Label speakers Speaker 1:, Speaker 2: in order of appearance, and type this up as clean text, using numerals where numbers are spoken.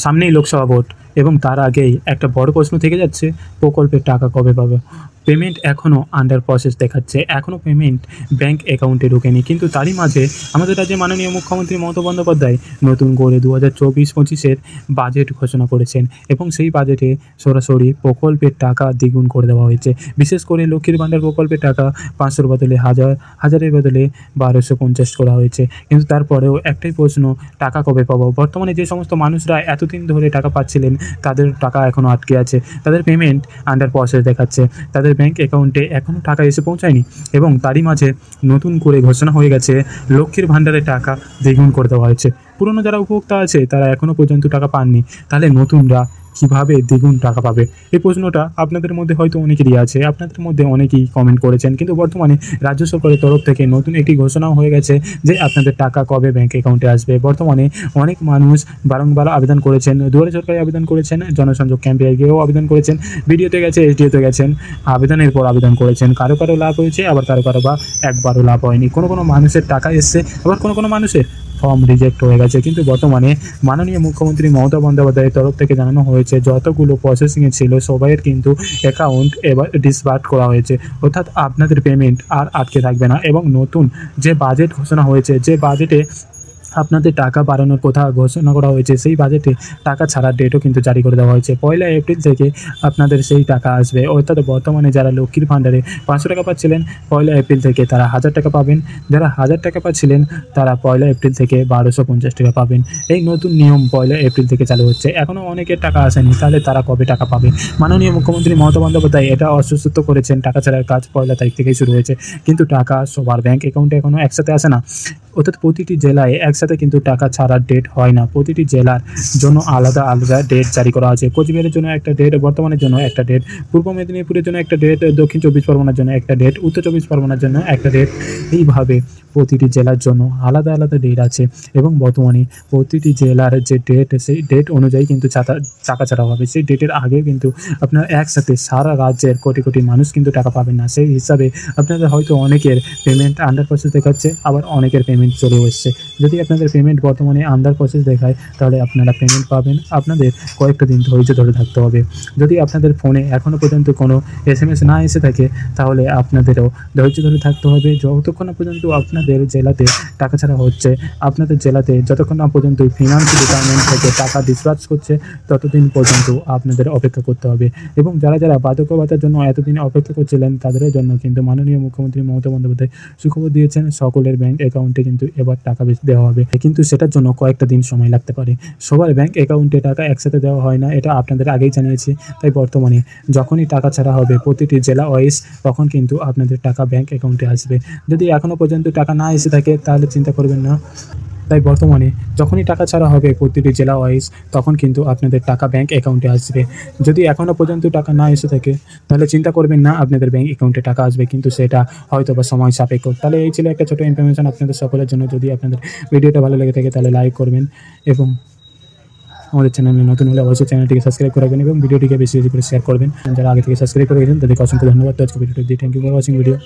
Speaker 1: সামনেই লোকসভা ভোট এবং তার আগেই একটা বড় প্রশ্ন থেকে যাচ্ছে, প্রকল্পের টাকা কবে পাবে। পেমেন্ট এখনও আন্ডার প্রসেস দেখাচ্ছে, এখনও পেমেন্ট ব্যাঙ্ক অ্যাকাউন্টে ঢোকেনি। কিন্তু তারই মাঝে আমাদের রাজ্যের মাননীয় মুখ্যমন্ত্রী মমতা বন্দ্যোপাধ্যায় নতুন করে 2024-25-এর বাজেট ঘোষণা করেছেন এবং সেই বাজেটে সরাসরি প্রকল্পের টাকা দ্বিগুণ করে দেওয়া হয়েছে। বিশেষ করে লক্ষ্মীর ভাণ্ডার প্রকল্পের টাকা 500-র বদলে 1000, 1000-এর বদলে 1250 করা হয়েছে। কিন্তু তারপরেও একটাই প্রশ্ন, টাকা কবে পাবো। বর্তমানে যে সমস্ত মানুষরা এতদিন ধরে টাকা পাচ্ছিলেন তাদের টাকা এখনও আটকে আছে, তাদের পেমেন্ট আন্ডার প্রসেস দেখাচ্ছে, তাদের ব্যাঙ্ক অ্যাকাউন্টে এখনও টাকা এসে পৌঁছায়নি। এবং তারই মাঝে নতুন করে ঘোষণা হয়ে গেছে লক্ষ্মীর ভাণ্ডারের টাকা দ্বিগুণ করে দেওয়া হয়েছে। পুরনো যারা উপভোক্তা আছে তারা এখনও পর্যন্ত টাকা পাননি, তাহলে নতুনরা কীভাবে দ্বিগুণ টাকা পাবে? এই প্রশ্নটা আপনাদের মধ্যে হয়তো অনেকেরই আছে, আপনাদের মধ্যে অনেকেই কমেন্ট করেছেন। কিন্তু বর্তমানে রাজ্য সরকারের তরফ থেকে নতুন একটি ঘোষণাও হয়ে গেছে যে আপনাদের টাকা কবে ব্যাঙ্ক অ্যাকাউন্টে আসবে। বর্তমানে অনেক মানুষ বারংবার আবেদন করেছেন, দুয়ারে সরকারে আবেদন করেছেন, জনসংযোগ ক্যাম্পে গিয়েও আবেদন করেছেন, বিডিওতে গেছে, এসডিওতে গেছেন, আবেদনের পর আবেদন করেছেন। কারো কারো লাভ হয়েছে, আবার কারো কারো বা একবারও লাভ হয়নি। কোনো কোনো মানুষের টাকা এসছে, আবার কোনো কোনো মানুষের ফর্ম রিজেক্ট হয়ে গেছে। কিন্তু বর্তমানে মাননীয় মুখ্যমন্ত্রী মমতা বন্দ্যোপাধ্যায়ের তরফ থেকে জানানো হয়েছে যতগুলো প্রসেসিংয়ে ছিল সবাইয়ের কিন্তু অ্যাকাউন্ট এবার ডিসবার্ট করা হয়েছে, অর্থাৎ আপনাদের পেমেন্ট আর আটকে থাকবে না। এবং নতুন যে বাজেট ঘোষণা হয়েছে, যে বাজেটে আপনাদের টাকা বাড়ানোর কথা ঘোষণা করা হয়েছে, সেই বাজেটে টাকা ছাড়ার ডেটও কিন্তু জারি করে দেওয়া হয়েছে। 1 এপ্রিল থেকে আপনাদের সেই টাকা আসবে। অর্থাৎ বর্তমানে যারা লক্ষ্মীর ভাণ্ডারে 500 টাকা পাচ্ছিলেন, 1 এপ্রিল থেকে তারা 1000 টাকা পাবেন। যারা 1000 টাকা পাচ্ছিলেন তারা 1 এপ্রিল থেকে 1250 টাকা পাবেন। এই নতুন নিয়ম 1 এপ্রিল থেকে চালু হচ্ছে। এখনও অনেকের টাকা আসেনি, তাহলে তারা কবে টাকা পাবে? মাননীয় মুখ্যমন্ত্রী মমতা বন্দ্যোপাধ্যায় এটা অস্বস্ত করেছেন, টাকা ছাড়ার কাজ 1 তারিখ থেকেই শুরু হয়েছে। কিন্তু টাকা সবার ব্যাঙ্ক অ্যাকাউন্টে এখনও একসাথে আসে না, অর্থাৎ প্রতিটি জেলায় একসাথে কিন্তু টাকা ছাড়ার ডেট হয় না। প্রতিটি জেলার জন্য আলাদা আলাদা ডেট জারি করা আছে। কোচবিহারের জন্য একটা ডেট, বর্তমানের জন্য একটা ডেট, পূর্ব মেদিনীপুরের জন্য একটা ডেট, দক্ষিণ 24 পরগনার জন্য একটা ডেট, উত্তর 24 পরগনার জন্য একটা ডেট। এইভাবে প্রতিটি জেলার জন্য আলাদা আলাদা ডেট আছে এবং বর্তমানে প্রতিটি জেলার যে ডেট, সেই ডেট অনুযায়ী কিন্তু টাকা ছাড়া হবে। সেই ডেটের আগে কিন্তু আপনার একসাথে সারা রাজ্যের কোটি কোটি মানুষ কিন্তু টাকা পাবেন না। সেই হিসাবে আপনাদের হয়তো অনেকের পেমেন্ট আন্ডার প্রসেস দেখাচ্ছে, আবার অনেকের পেমেন্ট চলেও এসছে। যদি আপনাদের পেমেন্ট বর্তমানে আন্ডার প্রসেস দেখায় তাহলে আপনারা পেমেন্ট পাবেন, আপনাদের কয়েকটা দিন ধৈর্য ধরে থাকতে হবে। যদি আপনাদের ফোনে এখনও পর্যন্ত কোনো SMS না এসে থাকে তাহলে আপনাদেরও ধৈর্য ধরে থাকতে হবে। যতক্ষণ না পর্যন্ত আপনাদের জেলাতে টাকা ছাড়া হচ্ছে, আপনাদের জেলাতে যতক্ষণ না পর্যন্ত ফিনান্স ডিপার্টমেন্ট থেকে টাকা ডিসবার্স করছে, ততদিন পর্যন্ত আপনাদের অপেক্ষা করতে হবে। এবং যারা যারা বার্ধক্য ভাতার জন্য এতদিন অপেক্ষা করছিলেন তাদের জন্য কিন্তু মাননীয় মুখ্যমন্ত্রী মমতা বন্দ্যোপাধ্যায় সুখবর দিয়েছেন, সকলের ব্যাঙ্ক অ্যাকাউন্টে কিন্তু এবার টাকা বেশি দেওয়া হবে। কিন্তু সেটার জন্য কয়েকটা দিন সময় লাগতে পারে। সবার ব্যাঙ্ক অ্যাকাউন্টে টাকা একসাথে দেওয়া হয় না, এটা আপনাদের আগেই জানিয়েছি। তাই বর্তমানে যখনই টাকা ছাড়া হবে প্রতিটি জেলা ওয়াইজ, তখন কিন্তু আপনাদের টাকা ব্যাঙ্ক অ্যাকাউন্টে আসবে। যদি এখনও পর্যন্ত টাকা না এসে থাকে তাহলে চিন্তা করবেন না। তাই বর্তমানে যখনই টাকা ছাড়া হবে প্রতিটি জেলা ওয়াইজ, তখন কিন্তু আপনাদের টাকা ব্যাঙ্ক অ্যাকাউন্টে আসবে। যদি এখনও পর্যন্ত টাকা না এসে থাকে তাহলে চিন্তা করবেন না, আপনাদের ব্যাঙ্ক অ্যাকাউন্টে টাকা আসবে, কিন্তু সেটা হয়তো বা সময় সাপেক্ষ। তাহলে এই ছিল একটা ছোটো ইনফরমেশন আপনাদের সকলের জন্য। যদি আপনাদের ভিডিওটা ভালো লেগে থাকে তাহলে লাইক করবেন এবং আমাদের চ্যানেলে নতুন হলে অবশ্যই চ্যানেলটিকে সাবস্ক্রাইব করবেন এবং ভিডিওটিকে বেশি বেশি করে শেয়ার করবেন। যারা আগে থেকে সাবস্ক্রাইব করে গেছেন তাদেরকে অসংখ্য ধন্যবাদ। তো আজকে ভিডিওটি দিয়ে thank you for watching video.